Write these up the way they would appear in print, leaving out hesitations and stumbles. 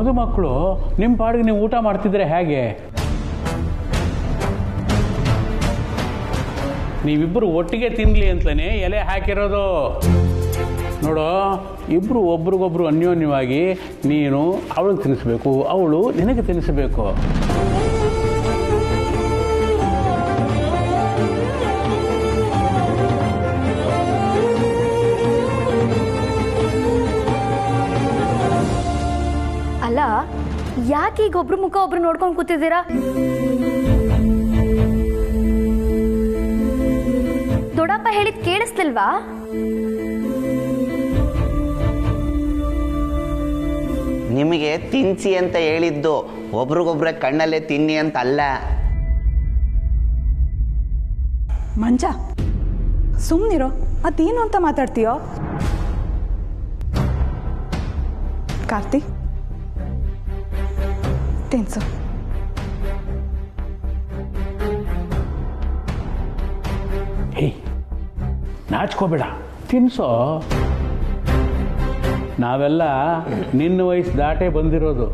ಮದುಮಕ್ಕಳು ನಿಮ್ಮ ಪಾಡಿಗೆ ನೀವು ಊಟ ಮಾಡ್ತಿದ್ರೆ ಹೇಗೆ? ನೀವಿಬ್ಬರು ಒಟ್ಟಿಗೆ ತಿನ್ನಲಿ ಅಂತಲೇ ಎಲೆ ಹಾಕಿರೋದು. ನೋಡೋ, ಇಬ್ಬರು ಒಬ್ರಿಗೊಬ್ರು ಅನ್ಯೋನ್ಯವಾಗಿ ನೀನು ಅವಳಿಗೆ ತಿನ್ನಿಸ್ಬೇಕು, ಅವಳು ನಿನಗೆ ತಿನ್ನಿಸ್ಬೇಕು. ಅಲ್ಲ, ಯಾಕೆ ಈಗ ಒಬ್ರು ಮುಖ ಒಬ್ರು ನೋಡ್ಕೊಂಡು ಕೂತಿದ್ದೀರಾ? ದೊಡ್ಡಪ್ಪ ಹೇಳಿದ್ ಕೇಳಿಸ್ತಿಲ್ವಾ? ನಿಮಗೆ ತಿನ್ಸಿ ಅಂತ ಹೇಳಿದ್ದು, ಒಬ್ರಿಗೊಬ್ರೆ ಕಣ್ಣಲ್ಲೇ ತಿನ್ನಿ ಅಂತ ಅಲ್ಲ. ಮಂಜ, ಸುಮ್ಮನಿರೋ. ಅದೇನು ಅಂತ ಮಾತಾಡ್ತೀಯೋ? ಕಾರ್ತಿ, ತಿನ್ಸು. ಹೇ, ನಾಚ್ಕೋಬೇಡ, ತಿನ್ಸೋ. ನಾವೆಲ್ಲ ನಿನ್ನ ವಯಸ್ಸು ದಾಟೇ ಬಂದಿರೋದು.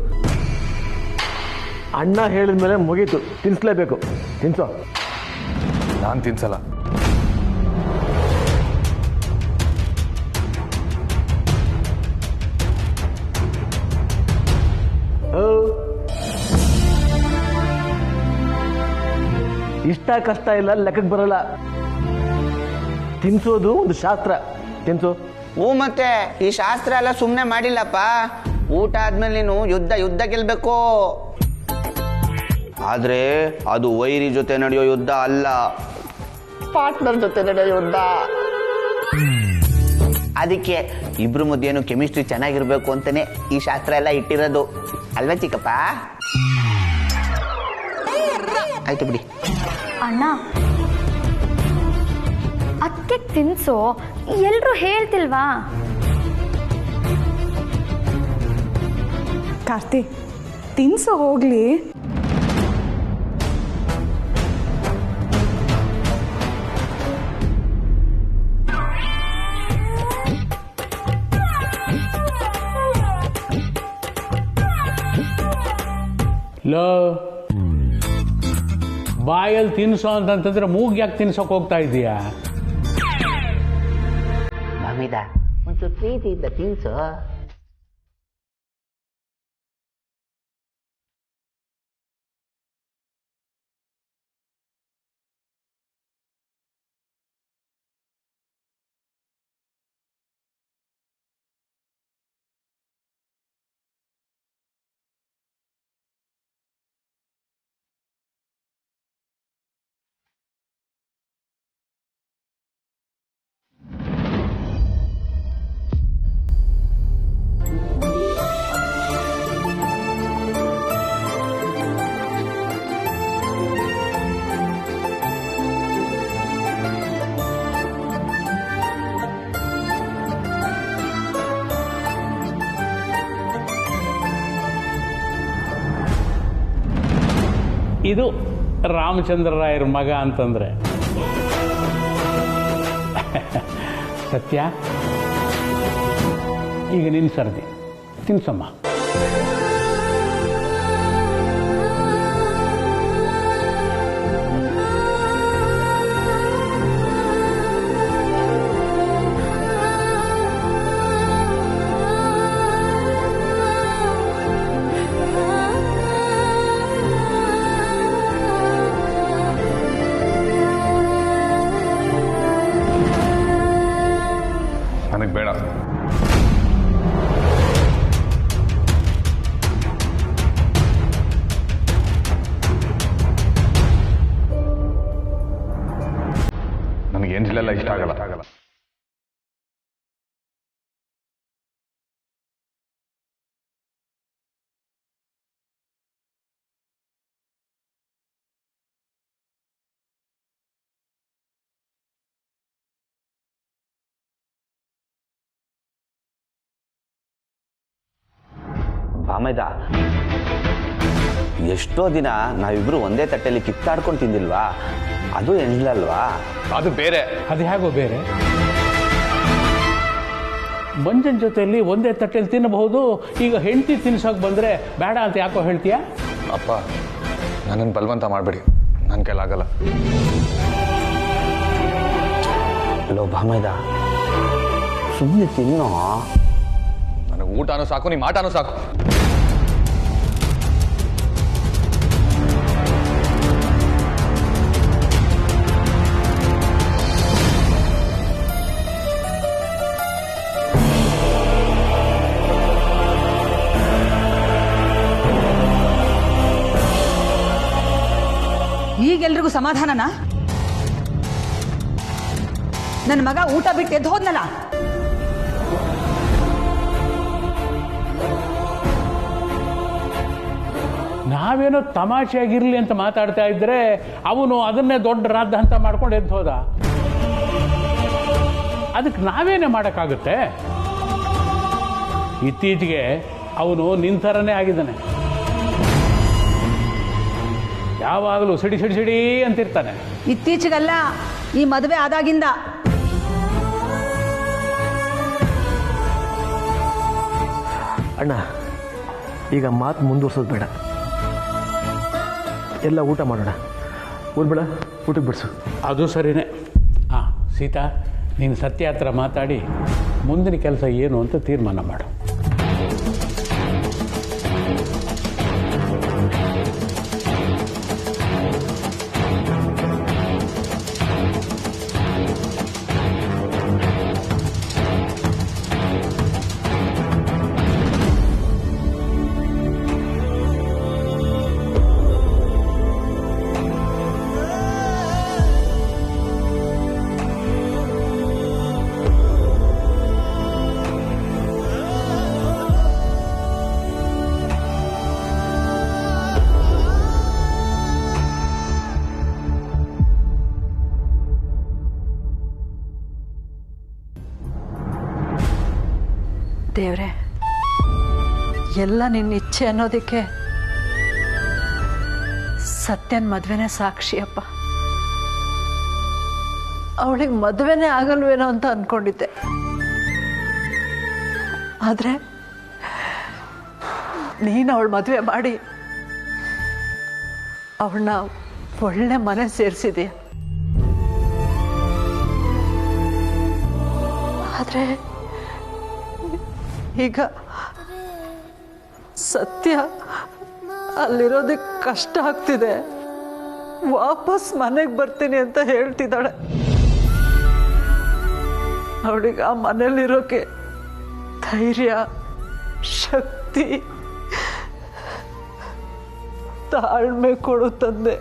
ಅಣ್ಣ ಹೇಳಿದ ಮೇಲೆ ಮುಗೀತು, ತಿನ್ನಿಸ್ಲೇಬೇಕು. ತಿನ್ಸೋ. ನಾನು ತಿನ್ಸಲ್ಲ. ಇಷ್ಟ ಕಷ್ಟ ಇಲ್ಲ, ಲೆಕ್ಕಕ್ಕೆ ಬರಲ್ಲ. ತಿನ್ಸೋದು ಒಂದು ಶಾಸ್ತ್ರ. ತಿನ್ಸು. ಮತ್ತೆ ಈ ಶಾಸ್ತ್ರ ಎಲ್ಲ ಸುಮ್ಮನೆ ಮಾಡಿಲ್ಲಪ್ಪ. ಊಟ ಆದ್ಮೇಲೆ ನೀನು ಯುದ್ಧ ಗೆಲ್ಬೇಕು. ಆದ್ರೆ ಅದು ವೈರಿ ಜೊತೆ ನಡೆಯೋ ಯುದ್ಧ ಅಲ್ಲ, ಪಾರ್ಟ್ನರ್ ಜೊತೆ ನಡೆಯೋ ಯುದ್ಧ. ಅದಕ್ಕೆ ಇಬ್ರು ಮಧ್ಯೇನು ಕೆಮಿಸ್ಟ್ರಿ ಚೆನ್ನಾಗಿರ್ಬೇಕು ಅಂತಾನೆ ಈ ಶಾಸ್ತ್ರ ಎಲ್ಲ ಇಟ್ಟಿರೋದು ಅಲ್ವಾ ಚಿಕ್ಕಪ್ಪ? ಆಯ್ತು ಬಿಡಿ. ಅಣ್ಣ, ಅದಕ್ಕೆ ತಿನ್ಸೋ, ಎಲ್ರೂ ಹೇಳ್ತಿಲ್ವಾ? ಕಾರ್ತಿ, ತಿನ್ಸು ಹೋಗ್ಲಿ. ಲೋ, ಬಾಯಲ್ಲಿ ತಿನ್ಸೋ ಅಂತಂತಂದ್ರೆ ಮೂಗ್ ಯಾಕೆ ತಿನ್ಸೋಕೆ ಹೋಗ್ತಾ ಇದೀಯಾ? ಮಮ್ಮಿದ ಒಂಚೂರು ಪ್ರೀತಿಯಿಂದ ತಿನ್ಸು. ಇದು ರಾಮಚಂದ್ರ ರಾಯರ ಮಗ ಅಂತಂದ್ರೆ ಸತ್ಯ. ಈಗ ನಿನ್ನ ಸರದಿ, ತಿನ್ಸಮ್ಮ. ನನಗೆ ಬೇಡ. ನನಗೇನಿಲ್ಲ ಇಷ್ಟ ಆಗಲ್ಲ. ಬಾಮೈದ, ಎಷ್ಟೋ ದಿನ ನಾವಿಬ್ರು ಒಂದೇ ತಟ್ಟೆಯಲ್ಲಿ ಕಿತ್ತಾಡ್ಕೊಂಡು ತಿಂದಿಲ್ವಾ? ಅದು ಎನ್ಲಲ್ವಾ? ಅದು ಬೇರೆ. ಅದು ಹೇಗೋ ಬೇರೆ? ಮಂಜನ ಜೊತೆಯಲ್ಲಿ ಒಂದೇ ತಟ್ಟೆಯಲ್ಲಿ ತಿನ್ನಬಹುದು. ಈಗ ಹೆಂಡತಿ ತಿನ್ಸೋಕೆ ಬಂದರೆ ಬೇಡ ಅಂತ ಯಾಕೋ ಹೇಳ್ತೀಯಾ? ಅಪ್ಪ, ನನ್ನನ್ನು ಬಲವಂತ ಮಾಡಬೇಡಿ, ನನ್ನ ಕೈಲಾಗಲ್ಲ. ಲೋ ಭಾಮೈದ, ಸುಮ್ಮನೆ ತಿನ್ನೋ. ನನಗೆ ಊಟನೂ ಸಾಕು, ನಿಮ್ಮ ಆಟನೂ ಸಾಕು. ಈಗೆಲ್ರಿಗೂ ಸಮಾಧಾನನಾ? ನನ್ನ ಮಗ ಊಟ ಬಿಟ್ಟು ಎದ್ದು ಹೋದ್ನಲ್ಲ. ನಾವೇನೋ ತಮಾಷೆಯಾಗಿರ್ಲಿ ಅಂತ ಮಾತಾಡ್ತಾ ಇದ್ರೆ ಅವನು ಅದನ್ನೇ ದೊಡ್ಡ ರಾದ್ದ ಅಂತ ಮಾಡ್ಕೊಂಡು ಎದ್ದು ಹೋದ. ಅದಕ್ಕೆ ನಾವೇನೇ ಮಾಡೋಕ್ಕಾಗುತ್ತೆ? ಇತ್ತೀಚೆಗೆ ಅವನು ನಿಂತರನೇ ಆಗಿದ್ದಾನೆ. ಯಾವಾಗಲೂ ಸಿಡಿ ಸಿಡಿ ಸಿಡಿ ಅಂತಿರ್ತಾನೆ. ಇತ್ತೀಚೆಗಲ್ಲ, ಈ ಮದುವೆ ಆದಾಗಿಂದ. ಅಣ್ಣ, ಈಗ ಮಾತು ಮುಂದುವರ್ಸೋದು ಬೇಡ, ಎಲ್ಲ ಊಟ ಮಾಡೋಣ. ಊರ್ಬೇಡ, ಊಟಕ್ಕೆ ಬಿಡಿಸು. ಅದು ಸರಿನೇ. ಹಾಂ ಸೀತಾ, ನೀನು ಸತ್ಯ ಹತ್ರ ಮಾತಾಡಿ ಮುಂದಿನ ಕೆಲಸ ಏನು ಅಂತ ತೀರ್ಮಾನ ಮಾಡು. ದೇವ್ರೆ, ಎಲ್ಲ ನಿನ್ನ ಇಚ್ಛೆ ಅನ್ನೋದಕ್ಕೆ ಸತ್ಯನ ಮದುವೆನೇ ಸಾಕ್ಷಿಯಪ್ಪ. ಅವಳಿಗೆ ಮದುವೆನೇ ಆಗಲ್ವೇನೋ ಅಂತ ಅಂದ್ಕೊಂಡಿದ್ದೆ. ಆದರೆ ನೀನು ಅವಳ ಮದುವೆ ಮಾಡಿ ಅವಳನ್ನ ಒಳ್ಳೆ ಮನೆ ಸೇರಿಸಿದೀಯ. ಆದರೆ ಈಗ ಸತ್ಯ ಅಲ್ಲಿರೋದಕ್ಕೆ ಕಷ್ಟ ಆಗ್ತಿದೆ, ವಾಪಸ್ ಮನೆಗೆ ಬರ್ತೀನಿ ಅಂತ ಹೇಳ್ತಿದ್ದಾಳೆ. ಅವಳಿಗೆ ಆ ಮನೇಲಿರೋಕೆ ಧೈರ್ಯ, ಶಕ್ತಿ, ತಾಳ್ಮೆ ಕೊಡು ತಂದೆ.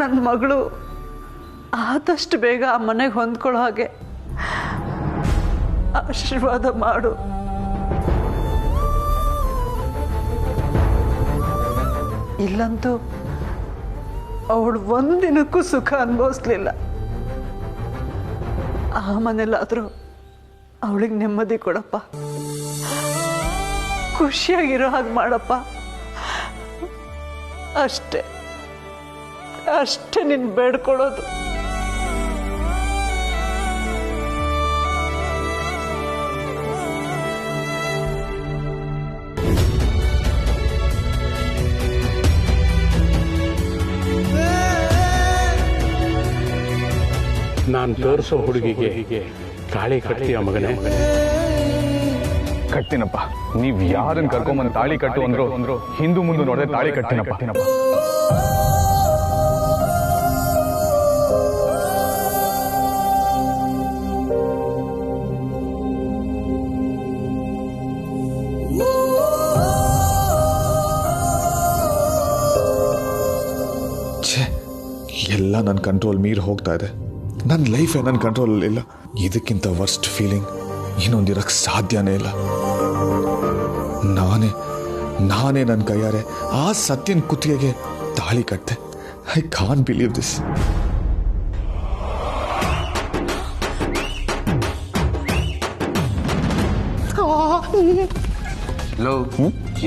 ನನ್ನ ಮಗಳು ಆದಷ್ಟು ಬೇಗ ಆ ಮನೆಗೆ ಹೊಂದ್ಕೊಳ್ಳೋ ಹಾಗೆ ಆಶೀರ್ವಾದ ಮಾಡು. ಇಲ್ಲಂತೂ ಅವಳು ಒಂದಿನಕ್ಕೂ ಸುಖ ಅನುಭವಿಸ್ಲಿಲ್ಲ. ಆ ಮನೇಲಾದ್ರೂ ಅವಳಿಗೆ ನೆಮ್ಮದಿ ಕೊಡಪ್ಪ, ಖುಷಿಯಾಗಿರೋ ಹಾಗೆ ಮಾಡಪ್ಪ. ಅಷ್ಟೇ ಅಷ್ಟೇ ನಿನ್ ಬೇಡ್ಕೊಳ್ಳೋದು. ನಾನು ತೋರಿಸೋ ಹುಡುಗಿಗೆ ತಾಳಿ ಕಟ್ತೀಯ ಮಗನೇ? ಕಟ್ತೀನಪ್ಪ. ನೀವ್ ಯಾರನ್ನ ಕರ್ಕೊಂಬಂದು ತಾಳಿ ಕಟ್ಟು ಅಂದ್ರು ಹಿಂದೂ ಮುಂದೆ ನೋಡಿದ್ರೆ ತಾಳಿ ಕಟ್ತೀನಪ್ಪ. ಎಲ್ಲ ನನ್ನ ಕಂಟ್ರೋಲ್ ಮೀರಿ ಹೋಗ್ತಾ ಇದೆ. ನನ್ನ ಲೈಫೇ ನನ್ನ ಕಂಟ್ರೋಲಲ್ಲಿ ಇಲ್ಲ. ಇದಕ್ಕಿಂತ ವರ್ಸ್ಟ್ ಫೀಲಿಂಗ್ ಇನ್ನೊಂದಿರಕ್ಕೆ ಸಾಧ್ಯನೇ ಇಲ್ಲ. ನಾನೇ ನನ್ನ ಕೈಯಾರೆ ಆ ಸತ್ಯನ ಕುತ್ತಿಗೆಗೆ ತಾಳಿ ಕಟ್ತೆ. I can't believe this.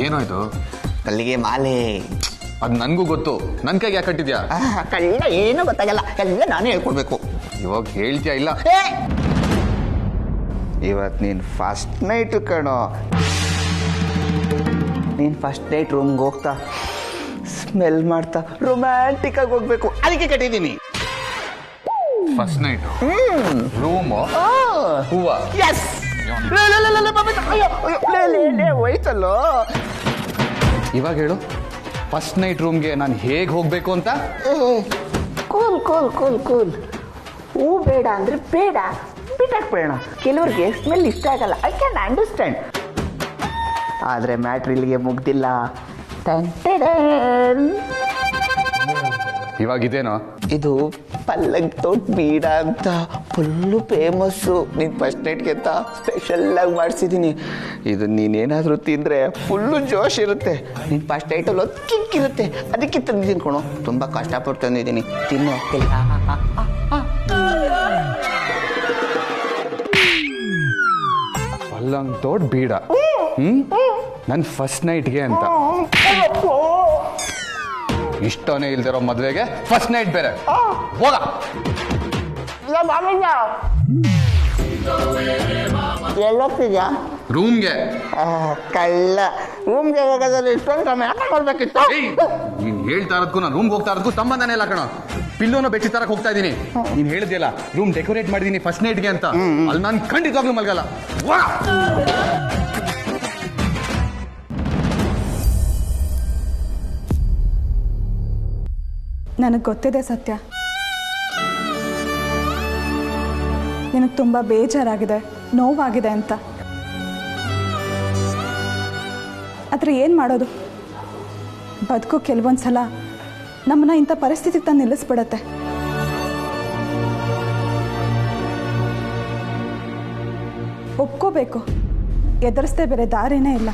ಏನಾಯ್ತು? ಕಲ್ಲಿಗೆ ಮಾಲೆ. ಅದು ನನಗೂ ಗೊತ್ತು. ನನ್ನ ಕೈಗೆ ಯಾಕೆ ಕಟ್ಟಿದ್ಯಾ? ಕಳ್ಳ ಏನೂ ಗೊತ್ತಾಗಲ್ಲ, ಎಲ್ಲ ನಾನೇ ಹೇಳ್ಕೊಡ್ಬೇಕು. ಇವಾಗ ಹೇಳ್ತೀಯಾ? ಇಲ್ಲ, ಇವತ್ತು ನೀನು ಫಸ್ಟ್ ನೈಟು ಕಣೋ. ನೀನು ಫಸ್ಟ್ ನೈಟ್ ರೂಮ್ಗೆ ಹೋಗ್ತಾ ಸ್ಮೆಲ್ ಮಾಡ್ತಾ ರೊಮ್ಯಾಂಟಿಕ್ ಆಗಿ ಹೋಗ್ಬೇಕು, ಅದಕ್ಕೆ ಕಟ್ಟಿದ್ದೀನಿ. ಫಸ್ಟ್ ನೈಟ್ ರೂಮ್ ಹೂವ. ಎಸ್ ಹೋಯ್ತಲ್ಲೋ. ಇವಾಗ ಹೇಳು, ಫಸ್ಟ್ ನೈಟ್ ರೂಮ್ಗೆ ನಾನು ಹೇಗೆ ಹೋಗ್ಬೇಕು ಅಂತ. Cool cool cool cool. ಹೂ ಬೇಡ ಅಂದ್ರೆ ಬೇಡ, ಬಿಟ್ಟಾಕ್ಬೇಡ. ಕೆಲವ್ರಿಗೆ ಸ್ಮೆಲ್ ಇಷ್ಟ ಆಗಲ್ಲ, ಐ ಕ್ಯಾನ್ ಅಂಡರ್ಸ್ಟ್ಯಾಂಡ್. ಆದರೆ ಮ್ಯಾಟ್ರ್ ಇಲ್ಲಿಗೆ ಮುಗ್ದಿಲ್ಲ. ಇವಾಗಿದೇನೋ ಇದು ಪಲ್ಲಂಗ್ ತೋಟ ಬೀಡ ಅಂತ ಫುಲ್ಲು ಫೇಮಸ್ಸು. ನೀನು ಫಸ್ಟ್ ನೈಟ್ಗೆ ಅಂತ ಸ್ಪೆಷಲ್ಲಾಗಿ ಮಾಡಿಸಿದ್ದೀನಿ. ಇದು ನೀನೇನಾದರೂ ತಿಂದರೆ ಫುಲ್ಲು ಜೋಶ್ ಇರುತ್ತೆ. ನೀನು ಫಸ್ಟ್ ನೈಟಲ್ಲಿ ಒಂದು ಕಿಕ್ ಇರುತ್ತೆ, ಅದಕ್ಕೆ ತಂದಿದ್ದೀನಿ ಕಣೋ. ತುಂಬ ಕಷ್ಟಪಟ್ಟು ತಂದಿದ್ದೀನಿ, ತಿನ್ನು. ಪಲ್ಲಂಗ್ ತೋಟ ಬೀಡ ನನ್ನ ಫಸ್ಟ್ ನೈಟ್ಗೆ ಅಂತ. ಇಷ್ಟನೇ ಇಲ್ದಿರೋ ಮದುವೆಗೆ ಫಸ್ಟ್ ನೈಟ್ ಬೇರೆ. ಹೋಗ ಎಲ್ಲೋಗ್ತಿದ್ಯಾ? ರೂಮ್ಗೆ. ಕಳ್ಳ, ರೂಮ್ಗೆ ಹೋಗೋದ್ರಲ್ಲಿ ಇಷ್ಟೊಂದು ಸಮಯ ಕೊಡ್ಬೇಕಿತ್ತು. ನೀನ್ ಹೇಳ್ತಾ ಇರೋದಕ್ಕೂ ನಾನು ರೂಮ್ಗೆ ಹೋಗ್ತಾ ಇರೋದಕ್ಕೂ ಸಂಬಂಧನೇ ಇಲ್ಲ ಕಣ. ಪಿಲ್ಲೋನ ಬೆಚ್ಚಿ ತರಕ್ ಹೋಗ್ತಾ ಇದ್ದೀನಿ. ನೀನ್ ಹೇಳಿದ್ಯಲ್ಲ ರೂಮ್ ಡೆಕೋರೇಟ್ ಮಾಡಿದೀನಿ ಫಸ್ಟ್ ನೈಟ್ಗೆ ಅಂತ, ಅಲ್ಲಿ ನಾನು ಖಂಡಿತವಾಗ್ಲೂ ಮಲ್ಗಲ್ಲ. ನನಗೆ ಗೊತ್ತಿದೆ ಸತ್ಯ, ನಿನಗೆ ತುಂಬ ಬೇಜಾರಾಗಿದೆ, ನೋವಾಗಿದೆ ಅಂತ. ಆದರೆ ಏನು ಮಾಡೋದು, ಬದುಕು ಕೆಲವೊಂದು ಸಲ ನಮ್ಮನ್ನ ಇಂಥ ಪರಿಸ್ಥಿತಿಗೆ ತಂದು ನಿಲ್ಲಿಸ್ಬಿಡತ್ತೆ. ಒಪ್ಕೋಬೇಕು, ಎದುರಿಸ್ದೇ ಬೇರೆ ದಾರಿನೇ ಇಲ್ಲ.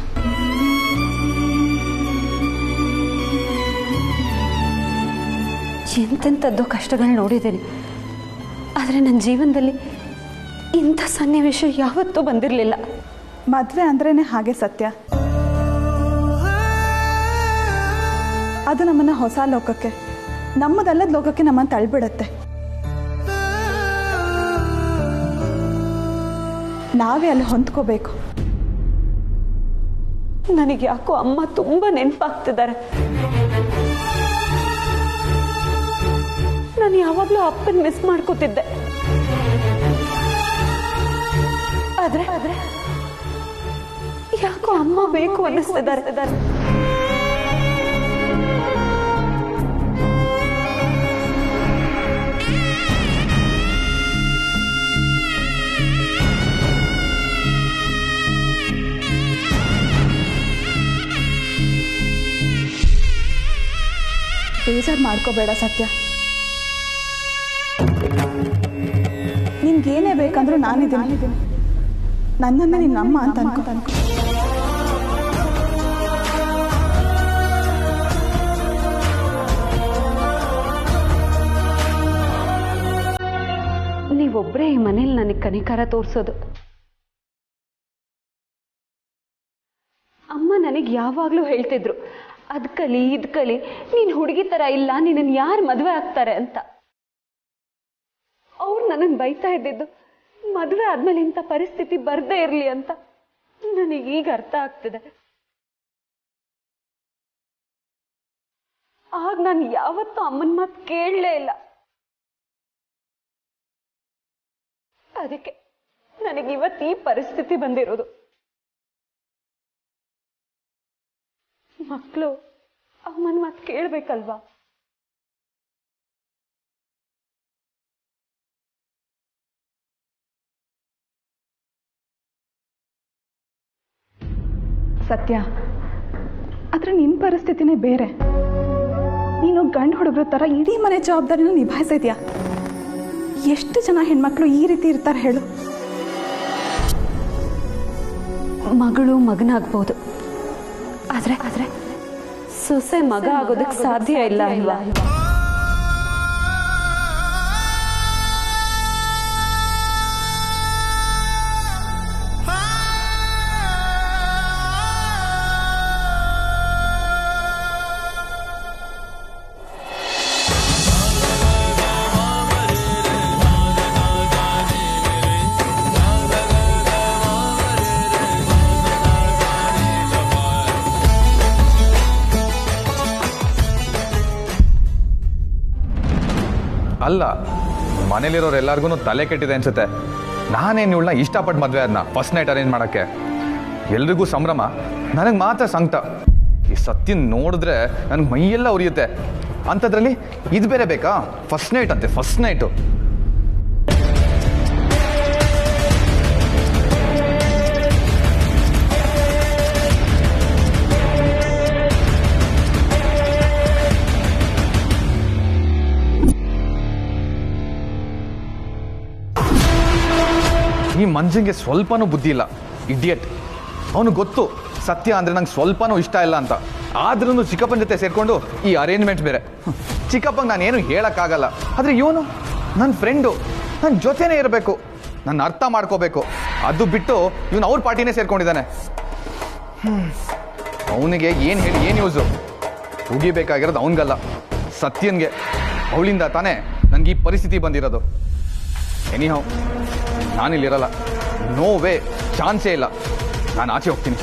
ಎಂತೆಂಥದ್ದು ಕಷ್ಟಗಳು ನೋಡಿದ್ದೀನಿ, ಆದರೆ ನನ್ನ ಜೀವನದಲ್ಲಿ ಇಂಥ ಸನ್ನಿವೇಶ ಯಾವತ್ತೂ ಬಂದಿರಲಿಲ್ಲ. ಮದುವೆ ಅಂದ್ರೇ ಹಾಗೆ ಸತ್ಯ. ಅದು ನಮ್ಮನ್ನು ಹೊಸ ಲೋಕಕ್ಕೆ, ನಮ್ಮದಲ್ಲದ ಲೋಕಕ್ಕೆ ನಮ್ಮನ್ನು ತಳ್ಳಿಬಿಡತ್ತೆ. ನಾವೇ ಅಲ್ಲಿ ಹೊಂದ್ಕೋಬೇಕು. ನನಗೆ ಯಾಕೋ ಅಮ್ಮ ತುಂಬ ನೆನಪಾಗ್ತಿದ್ದಾರೆ. ನಾನು ಯಾವಾಗಲೂ ಅಪ್ಪನ ಮಿಸ್ ಮಾಡ್ಕೋತಿದ್ದೆ. ಆದ್ರೆ ಯಾಕೋ ಅಮ್ಮ ಬೇಕು ಅನ್ನಿಸ್ತಿದ್ದಾರೆ. ಬೇಜಾರು ಮಾಡ್ಕೋಬೇಡ ಸತ್ಯ. ನಿನ್ಗೇನೇ ಬೇಕಂದ್ರೂ ನಾನಿದ್ದೀನಿ. ನನ್ನನ್ನು ನಿನ್ನ ಅಮ್ಮ ಅಂತ ಅನ್ಕೋ. ನೀವೊಬ್ಬರೇ ಈ ಮನೇಲಿ ನನಗೆ ಕನಿಕರ ತೋರಿಸೋದು. ಅಮ್ಮ ನನಗೆ ಯಾವಾಗಲೂ ಹೇಳ್ತಿದ್ರು, ಅದ್ ಕಲಿ ಇದ್ ಕಲಿ, ನೀನು ಹುಡುಗಿ ಥರ ಇಲ್ಲ, ನಿನ್ನನ್ನು ಯಾರು ಮದುವೆ ಆಗ್ತಾರೆ ಅಂತ. ಅವ್ರು ನನ್ನನ್ನು ಬೈತಾ ಇದ್ದಿದ್ದು ಮದುವೆ ಆದ್ಮೇಲೆ ಇಂಥ ಪರಿಸ್ಥಿತಿ ಬರ್ದೇ ಇರಲಿ ಅಂತ. ನನಗೀಗ ಅರ್ಥ ಆಗ್ತಿದೆ. ಆಗ ನಾನು ಯಾವತ್ತೂ ಅಮ್ಮನ ಮಾತು ಕೇಳಲೇ ಇಲ್ಲ. ಅದಕ್ಕೆ ನನಗಿವತ್ತು ಈ ಪರಿಸ್ಥಿತಿ ಬಂದಿರೋದು. ಮಕ್ಕಳು ಅಮ್ಮನ ಮಾತು ಕೇಳಬೇಕಲ್ವಾ? ಸತ್ಯ, ಆದರೆ ನಿನ್ನ ಪರಿಸ್ಥಿತಿನೇ ಬೇರೆ. ನೀನು ಗಂಡು ಹುಡುಗರ ಥರ ಇಡೀ ಮನೆ ಜವಾಬ್ದಾರಿನ ನಿಭಾಯಿಸಿದ್ಯಾ. ಎಷ್ಟು ಜನ ಹೆಣ್ಮಕ್ಳು ಈ ರೀತಿ ಇರ್ತಾರೆ ಹೇಳು? ಮಗಳು ಮಗನಾಗ್ಬೋದು, ಆದರೆ ಸೊಸೆ ಮಗ ಆಗೋದಕ್ಕೆ ಸಾಧ್ಯ ಇಲ್ಲ ಅಲ್ವಾ? ಅಲ್ಲ, ಮನೇಲಿರೋರು ಎಲ್ಲರಿಗೂ ತಲೆ ಕೆಟ್ಟಿದೆ ಅನ್ಸುತ್ತೆ. ನಾನೇನು ಇವಳನ್ನ ಇಷ್ಟಪಟ್ಟು ಮದುವೆ ಅದನ್ನ ಫಸ್ಟ್ ನೈಟ್ ಅರೇಂಜ್ ಮಾಡೋಕ್ಕೆ. ಎಲ್ರಿಗೂ ಸಂಭ್ರಮ, ನನಗೆ ಮಾತ್ರ ಸಂಕಟ. ಈ ಸತ್ಯನ ನೋಡಿದ್ರೆ ನನಗೆ ಮೈಯೆಲ್ಲ ಉರಿಯುತ್ತೆ. ಅಂಥದ್ರಲ್ಲಿ ಇದು ಬೇರೆ ಬೇಕಾ? ಫಸ್ಟ್ ನೈಟ್ ಅಂತೆ, ಫಸ್ಟ್ ನೈಟು. ಈ ಮಂಜಂಗೆ ಸ್ವಲ್ಪನೂ ಬುದ್ಧಿ ಇಲ್ಲ, ಇಡಿಯಟ್. ಅವನು ಗೊತ್ತು ಸತ್ಯ ಅಂದರೆ ನಂಗೆ ಸ್ವಲ್ಪನೂ ಇಷ್ಟ ಇಲ್ಲ ಅಂತ. ಆದ್ರೂ ಚಿಕ್ಕಪ್ಪನ ಜೊತೆ ಸೇರಿಕೊಂಡು ಈ ಅರೇಂಜ್ಮೆಂಟ್ ಬೇರೆ. ಚಿಕ್ಕಪ್ಪಂಗೆ ನಾನೇನು ಹೇಳೋಕ್ಕಾಗಲ್ಲ. ಆದರೆ ಇವನು ನನ್ನ ಫ್ರೆಂಡು, ನನ್ನ ಜೊತೆನೇ ಇರಬೇಕು, ನನ್ನ ಅರ್ಥ ಮಾಡ್ಕೋಬೇಕು. ಅದು ಬಿಟ್ಟು ಇವನು ಅವ್ರ ಪಾರ್ಟಿನೇ ಸೇರ್ಕೊಂಡಿದ್ದಾನೆ. ಅವನಿಗೆ ಏನು ಹೇಳಿ ಏನು ಯೂಸು? ಉಗಿಬೇಕಾಗಿರೋದು ಅವನಿಗಲ್ಲ, ಸತ್ಯನ್ಗೆ. ಅವಳಿಂದ ತಾನೇ ನನಗೆ ಈ ಪರಿಸ್ಥಿತಿ ಬಂದಿರೋದು. ಎನಿಹೌ, ನಾನಿಲ್ಲಿರಲ್ಲ. ನೋ ವೇ, ಚಾನ್ಸೇ ಇಲ್ಲ. ನಾನು ಆಚೆ ಹೋಗ್ತೀನಿ.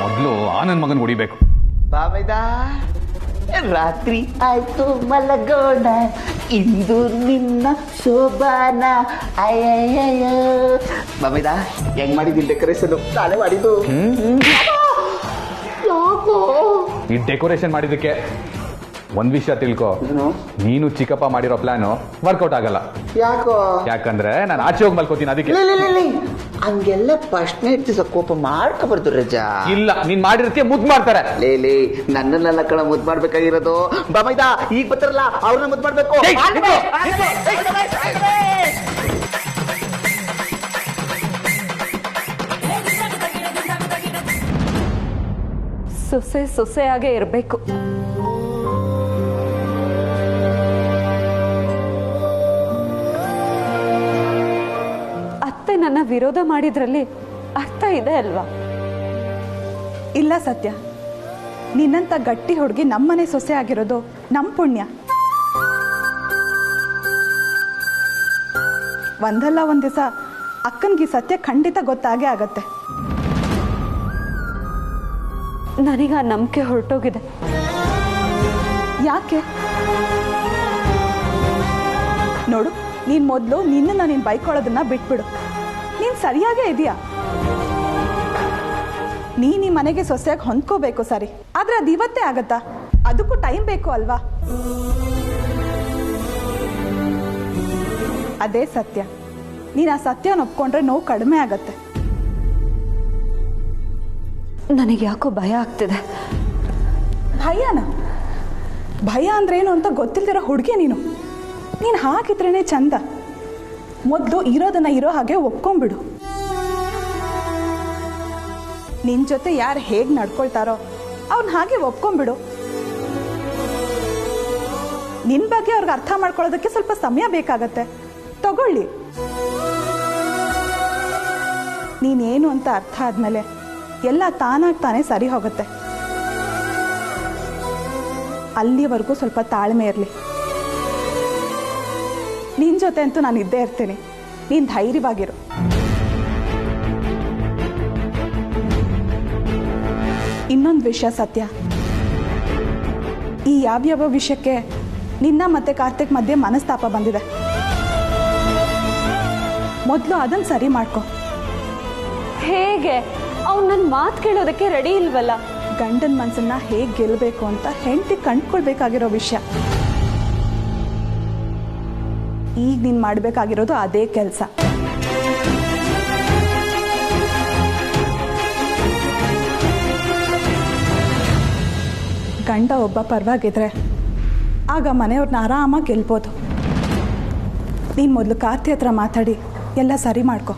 ಮೊದಲು ಆನಂದ್ ಮಗನ್ ಹೊಡಿಬೇಕು. ಬಾಬೈದ ರಾತ್ರಿ ಆಯ್ತು ಮಲಗೋಣ, ಇಂದು ನಿನ್ನ ಶೋಭಾನ. ಅಯ್ಯಯ್ಯ ಬಾಬೈದ, ಹೆಂಗ್ ಮಾಡಿದ್ದೀನಿ ಡೆಕೋರೇಷನ್? ತಾನೇ ಮಾಡಿದ್ದು. ಈ ಡೆಕೋರೇಷನ್ ಮಾಡಿದ್ದಕ್ಕೆ ಒಂದ್ ವಿಷಯ ತಿಳ್ಕೊ, ನೀನು ಚಿಕ್ಕಪ್ಪ ಮಾಡಿರೋ ಪ್ಲಾನು ವರ್ಕೌಟ್ ಆಗಲ್ಲ. ಯಾಕೋ? ಯಾಕಂದ್ರೆ ನಾನು ಆಚೆ ಹೋಗಿ ಮಲ್ಕೋತೀನಿ. ಅದಕ್ಕೆ ಹಂಗೆಲ್ಲ ಫಸ್ಟ್ ನೈಟ್ ದಿವಸ ಕೋಪ ಮಾಡ್ಕೊಬಾರ್ದು ರಜಾ. ಇಲ್ಲ, ನೀನ್ ಮಾಡಿರ್ತೀಯ ಮುದ್ದು ಮಾಡ್ತಾರೆ. ಲೇ ನನ್ನನ್ನೆಲ್ಲ ಕಳ ಮುದ್ದು ಮಾಡ್ಬೇಕಾಗಿರೋದು. ಬಾಬೈದ ಈಗ ಬರ್ತಾರಲ್ಲ ಅವ್ರನ್ನ ಮುದ್ದು ಮಾಡ್ಬೇಕು. ಸೊಸೆಯಾಗೇ ಇರಬೇಕು. ಅತ್ತೆ ನನ್ನ ವಿರೋಧ ಮಾಡಿದ್ರಲ್ಲಿ ಅರ್ಥ ಇದೆ ಅಲ್ವಾ? ಇಲ್ಲ ಸತ್ಯ, ನಿನ್ನಂತ ಗಟ್ಟಿ ಹುಡುಗಿ ನಮ್ಮನೆ ಸೊಸೆ ಆಗಿರೋದು ನಮ್ಮ ಪುಣ್ಯ. ಒಂದಲ್ಲ ಒಂದು ದಿವಸ ಅಕ್ಕನಿಗೆ ಸತ್ಯ ಖಂಡಿತ ಗೊತ್ತಾಗೇ ಆಗತ್ತೆ. ನನಗ ನಂಬಿಕೆ ಹೊರಟೋಗಿದೆ. ಯಾಕೆ? ನೋಡು, ನೀನು ಮೊದಲು ನಿನ್ನನ್ನು ನೀನು ಬೈಕೊಳ್ಳೋದನ್ನ ಬಿಟ್ಬಿಡು. ನೀನು ಸರಿಯಾಗೇ ಇದೆಯಾ? ನೀನು ಈ ಮನೆಗೆ ಸೊಸೆಯಾಗಿ ಹೊಂದ್ಕೋಬೇಕು ಸರಿ, ಆದರೆ ಅದು ಇವತ್ತೇ ಆಗತ್ತಾ? ಅದಕ್ಕೂ ಟೈಮ್ ಬೇಕು ಅಲ್ವಾ? ಅದೇ ಸತ್ಯ. ನೀನು ಆ ಸತ್ಯನ ಒಪ್ಕೊಂಡ್ರೆ ನೋವು ಕಡಿಮೆ ಆಗತ್ತೆ. ನನಗೆ ಯಾಕೋ ಭಯ ಆಗ್ತಿದೆ. ಭಯನಾ? ಭಯ ಅಂದ್ರೇನು ಅಂತ ಗೊತ್ತಿಲ್ದಿರೋ ಹುಡುಗಿ ನೀನು. ನೀನು ಹಾಗಿದ್ರೇನೆ ಚಂದ. ಮೊದಲು ಇರೋದನ್ನ ಇರೋ ಹಾಗೆ ಒಪ್ಕೊಂಡ್ಬಿಡು. ನಿನ್ನ ಜೊತೆ ಯಾರು ಹೇಗೆ ನಡ್ಕೊಳ್ತಾರೋ ಅವ್ರನ್ನ ಹಾಗೆ ಒಪ್ಕೊಂಡ್ಬಿಡು. ನಿನ್ನ ಬಗ್ಗೆ ಅವ್ರಿಗೆ ಅರ್ಥ ಮಾಡ್ಕೊಳ್ಳೋದಕ್ಕೆ ಸ್ವಲ್ಪ ಸಮಯ ಬೇಕಾಗತ್ತೆ, ತಗೊಳ್ಳಿ. ನೀನೇನು ಅಂತ ಅರ್ಥ ಆದ್ಮೇಲೆ ಎಲ್ಲ ತಾನಾಗಿ ತಾನೇ ಸರಿ ಹೋಗುತ್ತೆ. ಅಲ್ಲಿವರೆಗೂ ಸ್ವಲ್ಪ ತಾಳ್ಮೆ ಇರಲಿ. ನಿನ್ನ ಜೊತೆ ಅಂತೂ ನಾನು ಇದ್ದೇ ಇರ್ತೀನಿ. ನೀನು ಧೈರ್ಯವಾಗಿರು. ಇನ್ನೊಂದು ವಿಷಯ ಸತ್ಯ, ಈ ಯಾವ್ಯಾವ ವಿಷಯಕ್ಕೆ ನಿನ್ನ ಮತ್ತೆ ಕಾರ್ತಿಕ್ ಮಧ್ಯೆ ಮನಸ್ತಾಪ ಬಂದಿದೆ. ಮೊದಲು ಅದನ್ನು ಸರಿ ಮಾಡ್ಕೊ. ಹೇಗೆ? ಅವ್ನು ನನ್ನ ಮಾತು ಕೇಳೋದಕ್ಕೆ ರೆಡಿ ಇಲ್ವಲ್ಲ. ಗಂಡನ ಮನಸ್ಸನ್ನ ಹೇಗೆ ಗೆಲ್ಲಬೇಕು ಅಂತ ಹೆಂಡತಿ ಕಂಡ್ಕೊಳ್ಬೇಕಾಗಿರೋ ವಿಷಯ. ಈಗ ನೀನು ಮಾಡಬೇಕಾಗಿರೋದು ಅದೇ ಕೆಲಸ. ಗಂಡ ಒಬ್ಬ ಪರವಾಗಿದ್ರೆ ಆಗ ಮನೆಯವ್ರನ್ನ ಆರಾಮಾಗಿ ಗೆಲ್ಬೋದು. ನೀನು ಮೊದಲು ಕಾರ್ತಿ ಹತ್ರ ಮಾತಾಡಿ ಎಲ್ಲ ಸರಿ ಮಾಡ್ಕೊ.